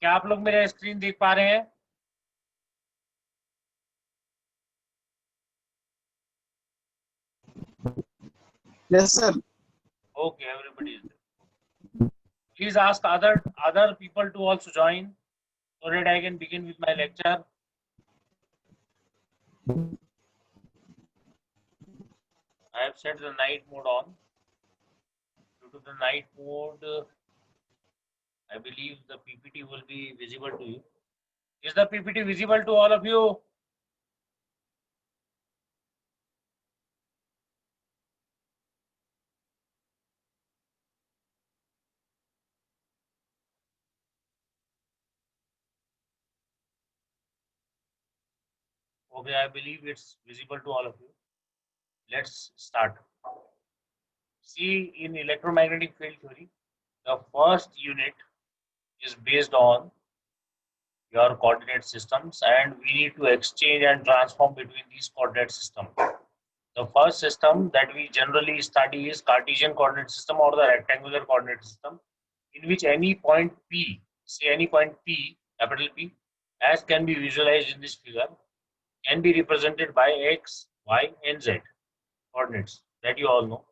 क्या आप लोग मेरे स्क्रीन देख पा रहे हैं? Yes, sir. Okay, everybody is there. Please ask other people to also join so that I can begin with my lecture. I have set the night mode on. Due to the night mode, I believe the PPT will be visible to you. Is the PPT visible to all of you? Okay, I believe it's visible to all of you. Let's start. See, in electromagnetic field theory, the first unit is based on your coordinate systems, and we need to exchange and transform between these coordinate systems. The first system that we generally study is Cartesian coordinate system or the rectangular coordinate system, in which any point P, say any point P, capital P, as can be visualized in this figure, can be represented by X, Y, and Z coordinates that you all know.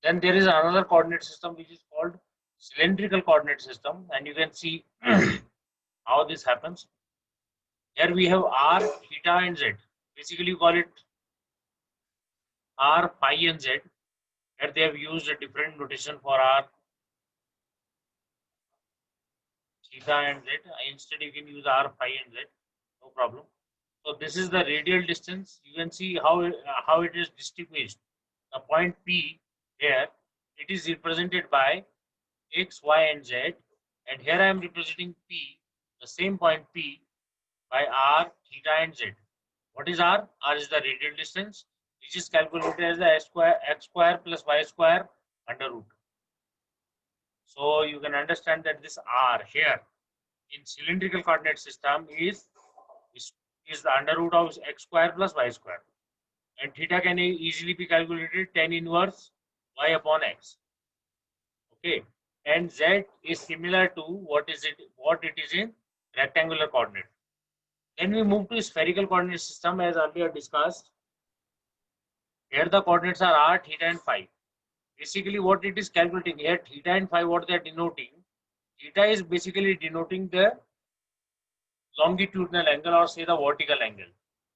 Then there is another coordinate system which is called cylindrical coordinate system, and you can see how this happens. Here we have R, theta, and Z. Basically, you call it R, phi, and Z. Here they have used a different notation for R, theta, and Z. Instead, you can use R, phi, and Z. No problem. So this is the radial distance. You can see how it is distinguished. The point P here, it is represented by X, Y, and Z. And here I am representing P, the same point P, by R, theta, and Z. What is R? R is the radial distance, which is calculated as the x square plus y square under root. So you can understand that this R here in cylindrical coordinate system is the under root of x square plus y square, and theta can easily be calculated tan inverse y upon x. Okay, and Z is similar to what it is in rectangular coordinate. Then we move to spherical coordinate system as earlier discussed. Here the coordinates are r, theta, and phi. Basically, what it is calculating here, theta and phi, what they are denoting? Theta is basically denoting the longitudinal angle or say the vertical angle,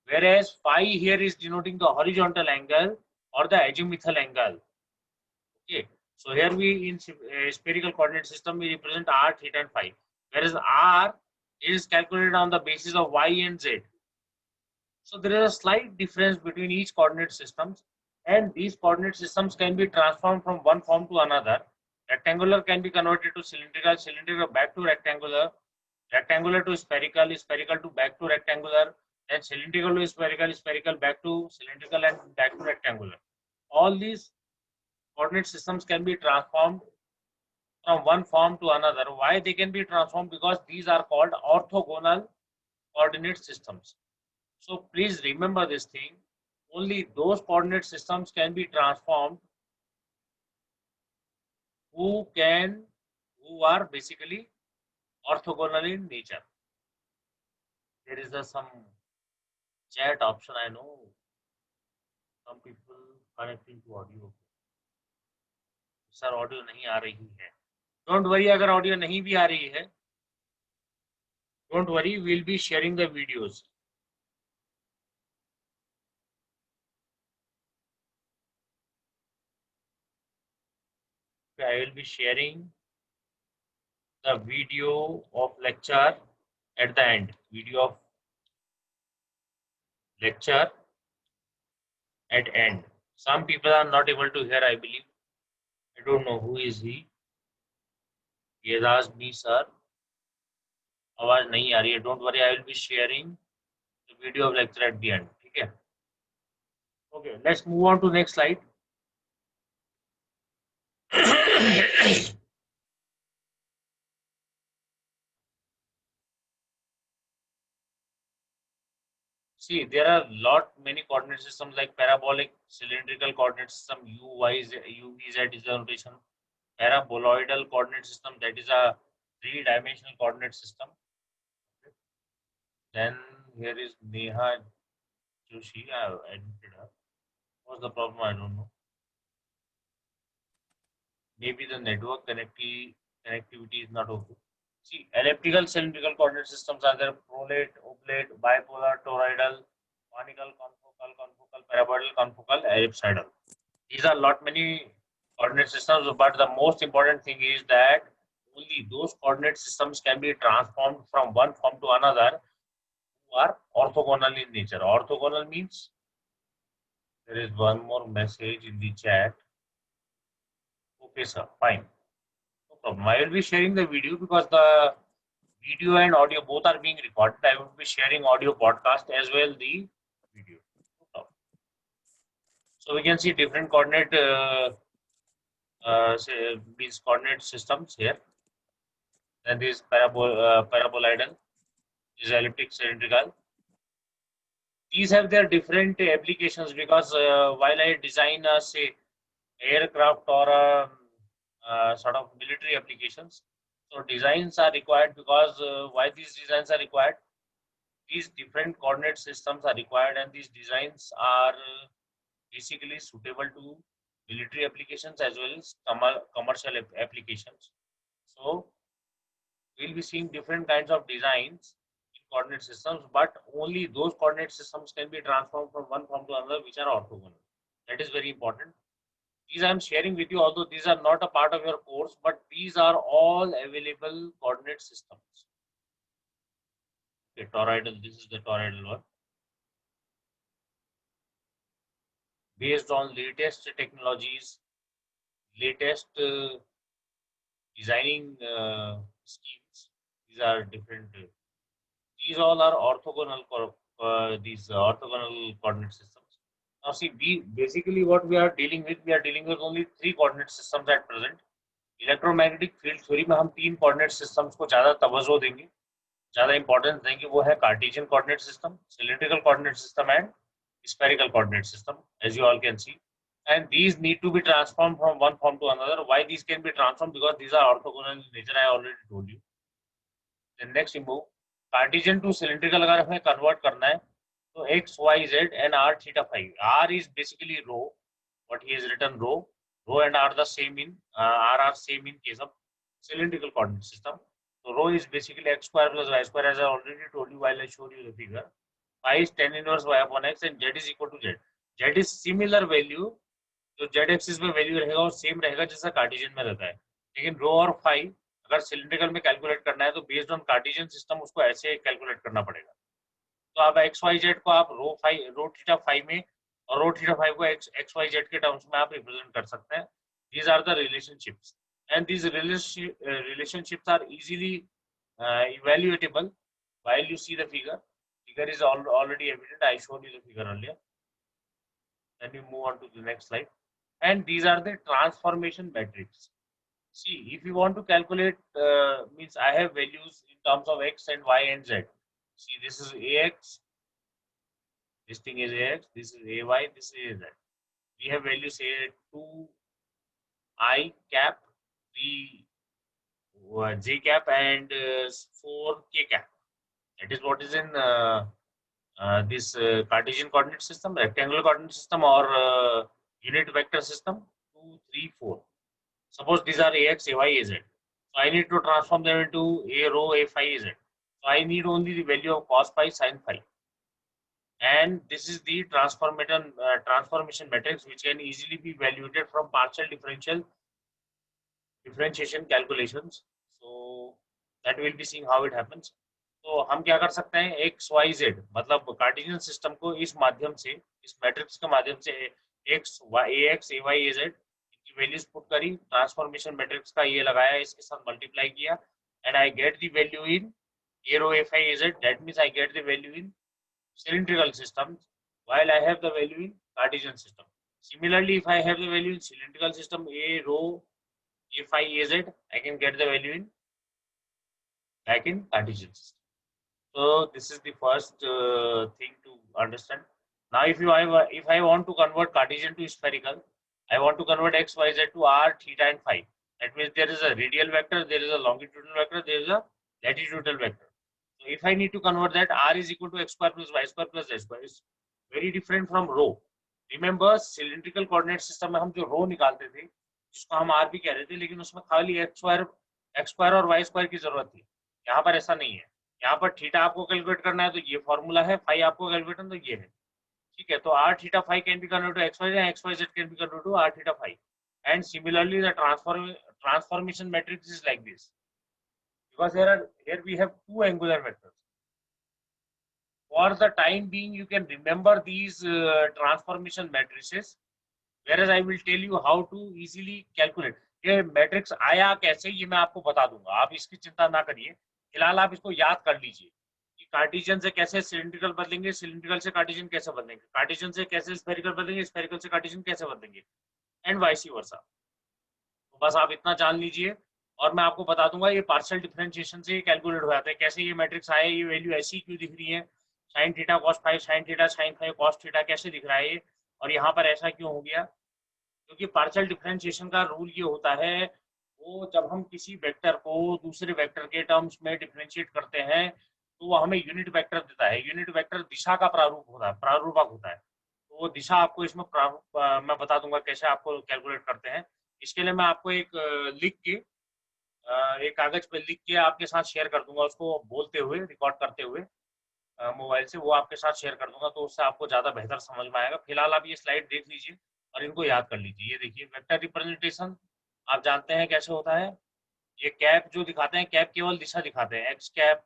whereas phi here is denoting the horizontal angle or the azimuthal angle. Okay, so here we in spherical coordinate system we represent r, theta, and phi, whereas r is calculated on the basis of y and z. So there is a slight difference between each coordinate systems, and these coordinate systems can be transformed from one form to another. Rectangular can be converted to cylindrical, cylindrical back to rectangular, rectangular to spherical, spherical to back to rectangular, then cylindrical to spherical, spherical back to cylindrical, and back to rectangular. All these coordinate systems can be transformed from one form to another. Why they can be transformed? Because these are called orthogonal coordinate systems. So please remember this thing. Only those coordinate systems can be transformed who are basically orthogonal in nature. There is some chat option. I know some people connecting to audio. Sir audio नहीं आ रही है. Don't worry अगर audio नहीं भी आ रही है, don't worry, we'll be sharing the videos. I will be sharing the video of lecture at the end. Video of lecture at end. Some people are not able to hear, I believe. I don't know who is he. He has asked me, sir. आवाज नहीं आ रही है. Don't worry, I will be sharing the video of lecture at the end. ठीक है? Okay, let's move on to next slide. See, there are many coordinate systems like parabolic, cylindrical coordinate system, U, Y, Z, U, V, Z is the notation. Paraboloidal coordinate system, that is a three-dimensional coordinate system. Then here is Neha Joshi. I have edited her. What's the problem? I don't know. Maybe the network connectivity is not okay. See, elliptical cylindrical coordinate systems are there: prolate, oblate, bipolar, toroidal, conical, confocal, paraboloidal, confocal, ellipsoidal. These are lot many coordinate systems, but the most important thing is that only those coordinate systems can be transformed from one form to another who are orthogonal in nature. Orthogonal means there is one more message in the chat. Okay, sir, fine. No problem. I will be sharing the video because the video and audio both are being recorded. I will be sharing audio podcast as well the video. No problem. So we can see different coordinate these coordinate systems here. Then this paraboloidal, this elliptic cylindrical. These have their different applications because while I design say aircraft or sort of military applications, so designs are required because why these designs are required? These different coordinate systems are required, and these designs are basically suitable to military applications as well as commercial applications. So we'll be seeing different kinds of designs in coordinate systems, but only those coordinate systems can be transformed from one form to another which are orthogonal. That is very important. These I am sharing with you, although these are not a part of your course, but these are all available coordinate systems. Okay, toroidal, this is the toroidal one. Based on latest technologies, latest designing schemes, these are different. These all are orthogonal orthogonal coordinate systems. Now see, we basically what we are dealing with only three coordinate systems at present. Electromagnetic field theory में हम तीन coordinate systems को ज्यादा तवज्जो देंगे, ज्यादा importance देंगे. वो है Cartesian coordinate system, cylindrical coordinate system and spherical coordinate system, as you all can see. And these need to be transformed from one form to another. Why these can be transformed? Because these are orthogonal in nature. I already told you. Then next we move. Cartesian to cylindrical अगर हमें convert करना है तो x, y, z and r theta phi. R is basically rho. What he has written rho. Rho and r the same in r are same in case of cylindrical coordinate system. So rho is basically x square plus y square, as I already told you while I showed you the figure. Phi is tan inverse y upon x and z is equal to z. Z is similar value. जो z axis में value रहेगा वो same रहेगा जैसा Cartesian में रहता है, लेकिन रो और फाई अगर सिलिंड्रिकल में कैलकुलेट करना है तो बेस्ड ऑन कार्टेशियन सिस्टम उसको ऐसे कैलकुलेट करना पड़ेगा. तो आप एक्स वाई जेड को आप रो थीटा फाई में और रो थीटा फाई को एक्स वाई जेड के टर्म्स में आप रिप्रेजेंट कर सकते हैं. These are the relationships and these relationships are easily evaluatable while you see the figure. Figure is already evident. I showed you the figure earlier. Then we move on to the next slide. And these are the transformation metrics. See, if you want to calculate, means I have values in terms of x and y and z. See, this is ax, this thing is ax, this is ay, this is az. We have values say 2 I cap, 3 j cap, and 4 k cap. That is what is in this Cartesian coordinate system, rectangular coordinate system, or unit vector system. 2, 3, 4. Suppose these are ax, ay, az. So I need to transform them into a rho, a phi, az. So I need only the value of cos phi, sin phi. And this is the transformation matrix which can easily be evaluated from partial differentiation calculations. So that we'll be seeing how it happens. तो हम क्या कर सकते हैं, x y z मतलब Cartesian system को इस माध्यम से, इस मैट्रिक्स के माध्यम से x y a x a y a z इनकी वैल्यूज पुट करी, ट्रांसफॉर्मेशन मैट्रिक्स का ये लगाया, इसके साथ मल्टीप्लाई किया, and I get the value in a rho phi a z. That means I get the value in cylindrical systems while I have the value in Cartesian system. Similarly, if I have the value in cylindrical system a rho a phi a z, I can get the value in back in Cartesian system. So this is the first thing to understand. Now if I want to convert Cartesian to spherical, I want to convert x, y, z to r, theta and phi. That means there is a radial vector, there is a longitudinal vector, there is a latitudinal vector. So if I need to convert that, r is equal to x square plus y square plus z square is very different from rho. Remember cylindrical coordinate system में हम जो rho निकालते थे जिसको हम r भी कह रहे थे, लेकिन उसमें खाली x square और y square की जरूरत थी. यहाँ पर ऐसा नहीं है. यहाँ पर थीटा आपको कैलकुलेट करना है तो ये फॉर्मूला है, फाई आपको कैलकुलेट करना तो ये है. ठीक है, तो r theta phi can be converted to x y and x y z can be converted to r theta phi. And similarly the transformation matrix is like this, because here we have two angular vectors. For the time being you can remember these transformation matrices, whereas I will tell you how to easily calculate. ये matrix आया कैसे ये मैं आपको बता दूंगा, आप इसकी चिंता ना करिए. फिलहाल आप इसको याद कर लीजिए कि कार्टेशियन से कैसे सिलिंड्रिकल बदलेंगे, सिलिंड्रिकल से कार्टेशियन कैसे बदलेंगे, कार्टेशियन से कैसे स्फेरिकल बदलेंगे, स्फेरिकल से कार्टेशियन कैसे बदलेंगे, एंड वाइस वर्सा. तो बस आप इतना जान लीजिए और मैं आपको बता दूंगा ये पार्शियल डिफरेंशिएशन से कैलकुलेट हो जाता है. कैसे ये मैट्रिक्स आया, ये वैल्यू ऐसी क्यों दिख रही है, sine theta cos five, sine theta sine five, cos theta कैसे दिख रहा है ये, और यहाँ पर ऐसा क्यों हो गया. क्योंकि पार्शियल डिफरेंशिएशन का रूल ये होता है, वो जब हम किसी वेक्टर को दूसरे वेक्टर के टर्म्स में डिफरेंशिएट करते हैं तो वो हमें यूनिट वेक्टर देता है. यूनिट वेक्टर दिशा का प्रारूपक होता है. तो वो दिशा आपको इसमें मैं बता दूंगा कैसे आपको कैलकुलेट करते हैं. इसके लिए मैं आपको एक लिख के एक कागज पे लिख के आपके साथ शेयर कर दूंगा, उसको बोलते हुए रिकॉर्ड करते हुए मोबाइल से, वो आपके साथ शेयर कर दूंगा, तो उससे आपको ज़्यादा बेहतर समझ में आएगा. फिलहाल आप ये स्लाइड देख लीजिए और इनको याद कर लीजिए. ये देखिए वेक्टर रिप्रेजेंटेशन आप जानते हैं कैसे होता है. ये कैप जो दिखाते हैं, कैप केवल दिशा दिखाते हैं. X cap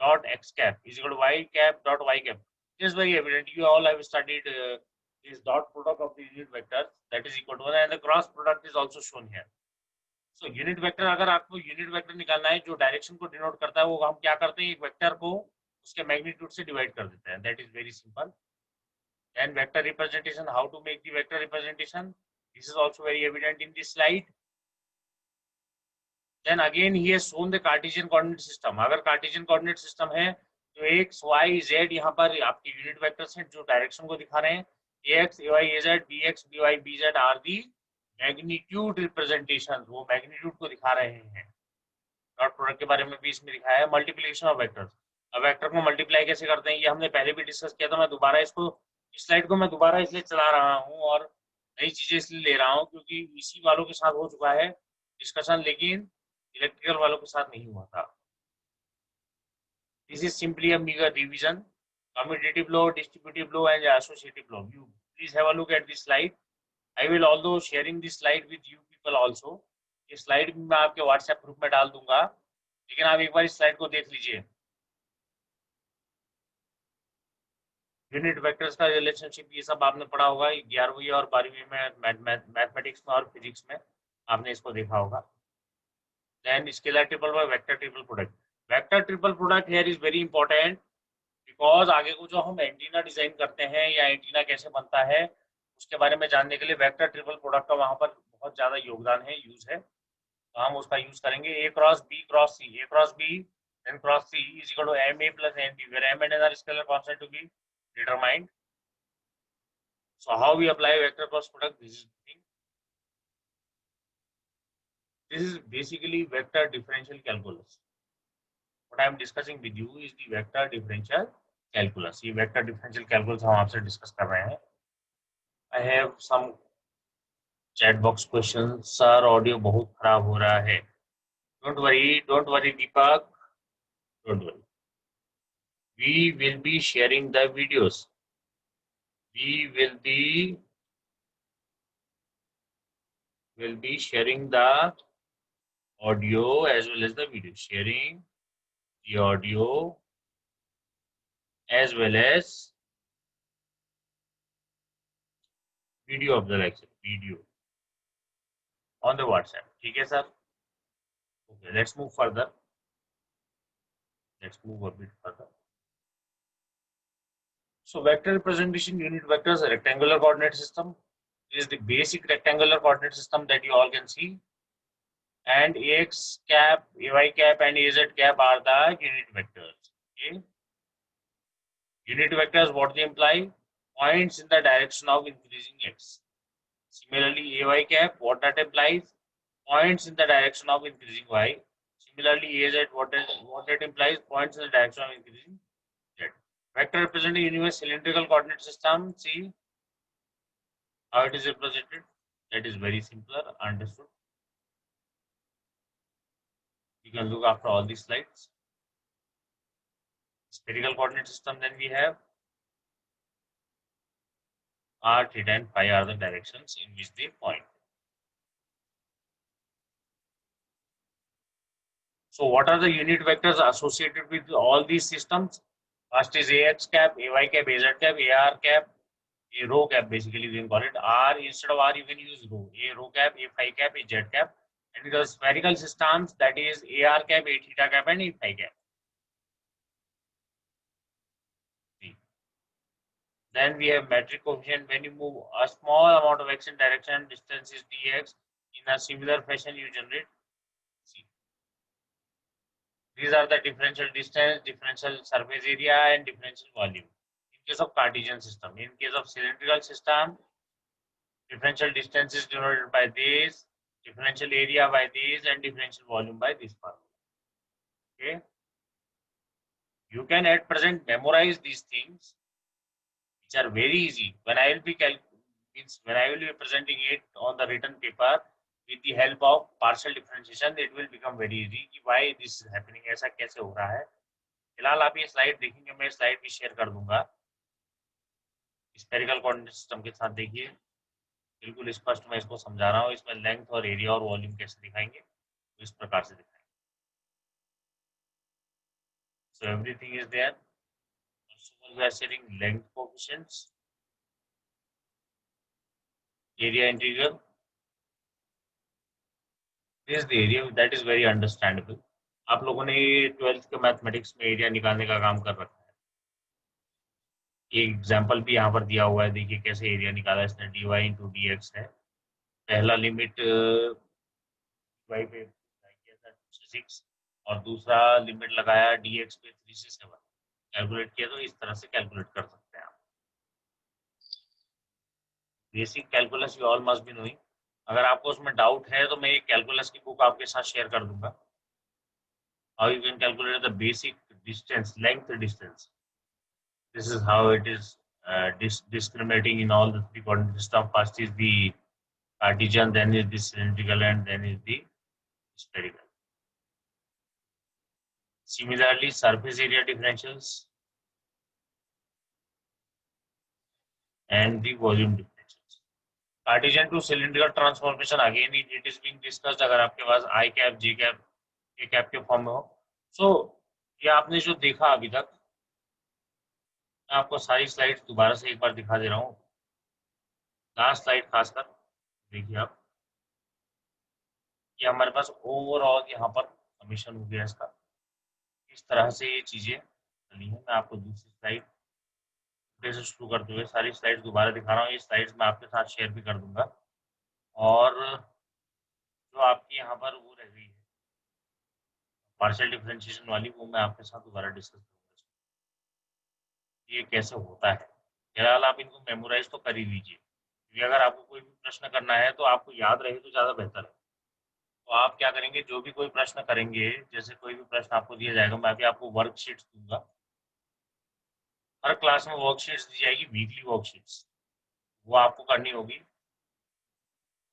dot x cap is equal to y cap dot y cap. It is very evident, you all have studied this dot product of the unit vector that is equal to 1 and the cross product is also shown here. So unit vector, अगर आपको unit vector निकालना है जो direction को denote करता है, वो हम क्या करते हैं, एक वेक्टर को उसके मैग्नीट्यूड से डिवाइड कर देते हैं. That is very simple. And vector representation, how to make the vector representation, this is also very evident in this slide. Then again he has shown the Cartesian coordinate system. अगर Cartesian coordinate system है तो x y z यहाँ पर आपके unit vectors हैं जो direction को दिखा रहे हैं. ax ay az bx by bz are the magnitude representation, वो मैग्नीट्यूड को दिखा रहे हैं. डॉट प्रोडक्ट के बारे में भी इसमें दिखाया है. मल्टीप्लिकेशन ऑफ वेक्टर्स, अब वेक्टर को मल्टीप्लाई कैसे करते हैं ये हमने पहले भी डिस्कस किया था. मैं दोबारा इसको, इस स्लाइड को मैं दोबारा इसलिए चला रहा हूँ और नई चीजें इसलिए ले रहा हूँ क्योंकि इसी वालों के साथ हो चुका है डिस्कशन, लेकिन इलेक्ट्रिकल वालों के साथ नहीं हुआ था. This is simply a meager revision. Commutative law, distributive law and associative law. You please have a look at this slide. I will although sharing this slide with you people also. इस slide मैं आपके WhatsApp group में डाल दूंगा, लेकिन आप एक बार इस स्लाइड को देख लीजिए. यूनिट वेक्टर्स का रिलेशनशिप ये सब आपने पढ़ा होगा 11वीं और 12वीं में मैथमेटिक्स में और फिजिक्स में आपने इसको देखा होगा. Then scalar triple by vector triple product. Vector triple product here is very important because आगे को जो हम एंटीना डिजाइन करते हैं या एंटीना कैसे बनता है उसके बारे में जानने के लिए वेक्टर ट्रिपल प्रोडक्ट का वहां पर बहुत ज्यादा योगदान है, यूज है. तो हम उसका यूज करेंगे. A cross B cross C, A cross B then cross C is equal to M A plus N B, where M and N are scalar constant to be determined. So how we apply vector cross product, this is the thing. This is basically vector differential calculus. What I am discussing with you is the vector differential calculus. ये vector differential calculus हम आपसे discuss कर रहे हैं. I have some chat box questions. Sir, audio बहुत खराब हो रहा है. Don't worry Deepak, don't worry. We will be sharing the videos. We will be sharing the audio as well as the video. Sharing the audio as well as video of the lecture, video on the WhatsApp. ठीक है sir? Okay, let's move further. Let's move a bit further. So vector representation, unit vectors, rectangular coordinate system. This is the basic rectangular coordinate system that you all can see. And ax cap, ay cap and az cap are the unit vectors. Okay. Unit vectors, what they imply? Points in the direction of increasing x. Similarly, ay cap, what that implies? points in the direction of increasing y. Similarly, az, what that implies? Points in the direction of increasing z. Vector representing universe cylindrical coordinate system. See how it is represented. That is very simpler, understood. You can look after all these slides. Spherical coordinate system, then we have r, theta and phi are the directions in which they point. So what are the unit vectors associated with all these systems? First is ax cap, ay cap, az cap, ar cap, a rho cap, basically we can call it. R, instead of r you can use rho. A rho cap, a phi cap, a z cap. And in the spherical systems, that is ar cap, a theta cap and a phi cap. Then we have metric coefficient. When you move a small amount of x in direction, distance is dx. In a similar fashion, you generate c. These are the differential distance, differential surface area, and differential volume. In case of Cartesian system, in case of cylindrical system, differential distance is denoted by this, differential area by this, and differential volume by this formula. Okay. You can at present memorize these things, which are very easy. When I will be presenting it on the written paper with the help of partial differentiation, it will become very easy. Why this is happening? ऐसा कैसे हो रहा है? फिलहाल आप ये slide देखेंगे, मैं स्लाइड भी शेयर कर दूंगा. स्फेरिकल कोऑर्डिनेट सिस्टम के साथ देखिए, बिल्कुल स्पष्ट मैं इसको समझा रहा हूँ. इसमें लेंथ और एरिया और वॉल्यूम कैसे दिखाएंगे, तो इस प्रकार से दिखाएंगे. So everything is there. So we are setting length coefficients, area integral. This is the area that is very understandable. आप लोगों ने 12th के मैथमेटिक्स में एरिया निकालने का काम कर रखा है. एक एग्जांपल भी यहाँ पर दिया हुआ है, देखिए कैसे एरिया निकाला इसने. dy इंटू डी एक्स है. पहला लिमिट y पे 6 और दूसरा लिमिट लगाया dx पे 3 से 7. कैलकुलेट किया तो इस तरह से कैलकुलेट कर सकते हैं आप. Basic calculus you all must be knowing. अगर आपको उसमें डाउट है तो मैं एक कैलकुलस की बुक आपके साथ शेयर कर दूंगा. How you can calculate the basic distance, length distance. This is how it is discriminating in all the three coordinate system. First is the Cartesian, then is the cylindrical, and then is the spherical. Similarly, surface area differentials and the volume differentials. Cartesian to cylindrical transformation, again it is being discussed. अगर आपके पास I cap, J cap, K cap के form में हो. So ये आपने जो देखा अभी तक, मैं आपको सारी स्लाइड्स दोबारा से एक बार दिखा दे रहा हूँ. लास्ट स्लाइड खासकर देखिए आप. ये हमारे पास ओवरऑल यहाँ पर कमीशन हो गया इसका. इस तरह से ये चीजें चली हैं. मैं आपको दूसरी स्लाइड से शुरू करते हुए सारी स्लाइड्स दोबारा दिखा रहा हूँ. ये स्लाइड्स मैं आपके साथ शेयर भी कर दूंगा. और जो आपकी यहाँ पर वो रह गई है पार्शियल डिफरेंशिएशन वाली, वो मैं आपके साथ दोबारा डिस्कस करूंगा. ये कैसे होता है. फिलहाल आप इनको मेमोराइज तो कर ही लीजिए, क्योंकि अगर आपको कोई भी प्रश्न करना है तो आपको याद रहे तो ज़्यादा बेहतर है. तो आप क्या करेंगे, जो भी कोई प्रश्न करेंगे, जैसे कोई भी प्रश्न आपको दिया जाएगा, मैं अभी आपको वर्कशीट्स दूंगा. हर क्लास में वर्कशीट्स दी जाएगी, वीकली वर्कशीट्स. वो आपको करनी होगी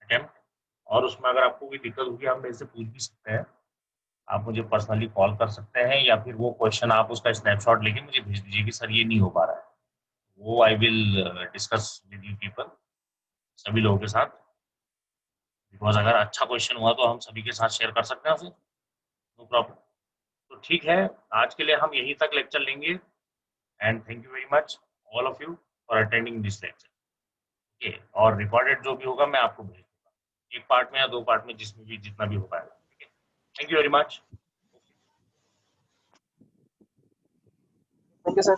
अटेम्प्ट. और उसमें अगर आपको कोई दिक्कत होगी आप मेरे से पूछ भी सकते हैं. आप मुझे पर्सनली कॉल कर सकते हैं, या फिर वो क्वेश्चन आप उसका स्नैपशॉट लेके मुझे भेज दीजिए कि सर ये नहीं हो पा रहा है. वो I will discuss with you people, सभी लोगों के साथ. बिकॉज अगर अच्छा क्वेश्चन हुआ तो हम सभी के साथ शेयर कर सकते हैं उसे, नो प्रॉब्लम. तो ठीक है, आज के लिए हम यहीं तक लेक्चर लेंगे. And thank you very much all of you for attending this lecture. Okay. और रिकॉर्डेड जो भी होगा मैं आपको भेज दूंगा, एक पार्ट में या 2 पार्ट में, जिसमें भी जितना भी हो पाएगा. Thank you very much. Thank you, sir.